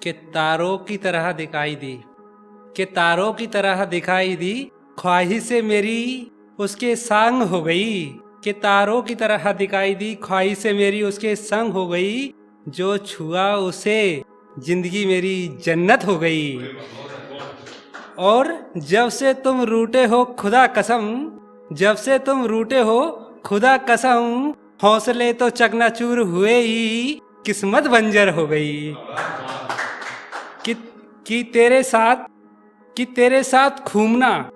कि तारों की तरह दिखाई दी, कि तारों की तरह दिखाई दी, ख्वाहिशें मेरी उसके संग हो गई, कि तारों की तरह दिखाई दी, ख्वाहिशें मेरी उसके संग हो गई, जो छुआ उसे जिंदगी मेरी जन्नत हो गई। और जब से तुम रूठे हो खुदा कसम, जब से तुम रूठे हो खुदा कसम, हौसले तो चकनाचूर हुए ही, किस्मत बंजर हो गई। कि कि तेरे साथ कि तेरे साथ घूमना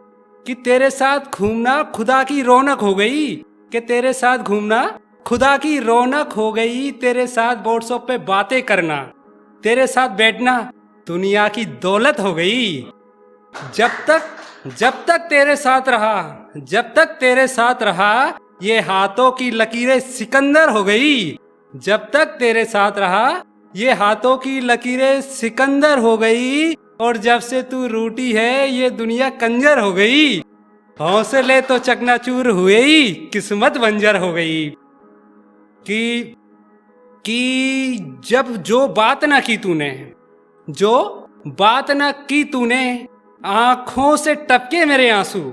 कि तेरे साथ घूमना खुदा की रौनक हो गई, कि तेरे साथ घूमना खुदा की रौनक हो गई, तेरे साथ व्हाट्सएप पे बातें करना, तेरे साथ बैठना दुनिया की दौलत हो गई। जब तक तेरे साथ रहा, जब तक तेरे साथ रहा, ये हाथों की लकीरें सिकंदर हो गई। जब तक तेरे साथ रहा, ये हाथों की लकीरें सिकंदर हो गई, और जब से तू रूठी है ये दुनिया कंजर हो गई। हौसले तो चकनाचूर हुए ही, किस्मत बंजर हो गई। कि जब जो बात ना की तूने, जो बात ना की तूने, आंखों से टपके मेरे आंसू,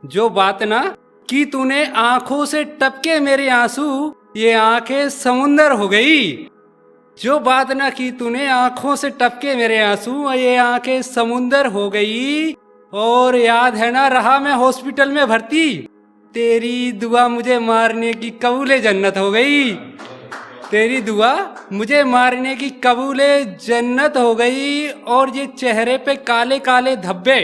जो बात ना की तूने, आंखों से टपके मेरे आंसू, ये आंखें समुंदर हो गई। जो बात ना की तूने, आंखों से टपके मेरे आंसू, ये आंखें समुंदर हो गई। और याद है ना रहा मैं हॉस्पिटल में भर्ती, तेरी दुआ मुझे मारने की कबूले जन्नत हो गई। तेरी दुआ मुझे मारने की कबूले जन्नत हो गई। और ये चेहरे पे काले काले धब्बे,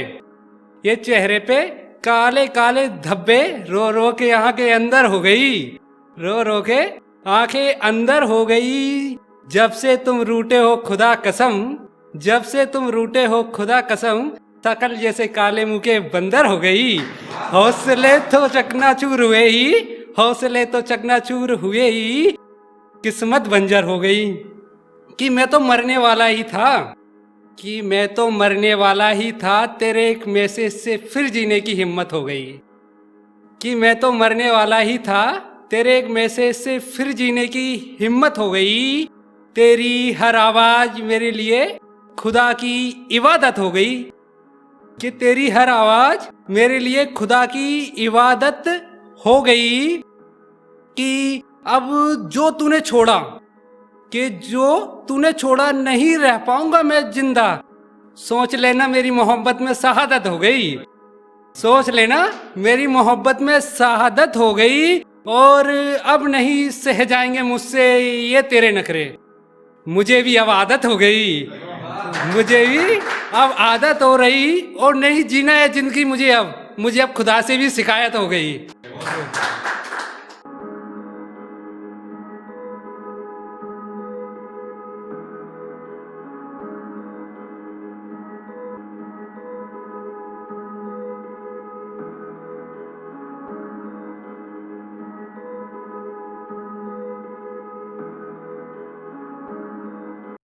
ये चेहरे पे काले काले धब्बे, रो रो के आंखें अंदर हो गई, रो रो के आंखें अंदर हो गई। जब से तुम रूठे हो खुदा कसम, जब से तुम रूठे हो खुदा कसम, शकल जैसे काले मुंह के बंदर हो गई। हौसले तो चकनाचूर हुए ही, हौसले तो चकनाचूर हुए ही, किस्मत बंजर हो गई। कि मैं तो मरने वाला ही था, कि मैं तो मरने वाला ही था, तेरे एक मैसेज से फिर जीने की हिम्मत हो गई। कि मैं तो मरने वाला ही था, तेरे एक मैसेज से फिर जीने की हिम्मत हो गई। तेरी हर आवाज मेरे लिए खुदा की इबादत हो गई, कि तेरी हर आवाज मेरे लिए खुदा की इबादत हो गई। कि अब जो तूने छोड़ा, कि जो तूने छोड़ा, नहीं रह पाऊंगा मैं जिंदा, सोच लेना मेरी मोहब्बत में शहादत हो गई, सोच लेना मेरी मोहब्बत में शहादत हो गई। और अब नहीं सह जाएंगे मुझसे ये तेरे नखरे, मुझे भी अब आदत हो गई, मुझे भी अब आदत हो रही। और नहीं जीना है जिंदगी मुझे अब खुदा से भी शिकायत हो गई।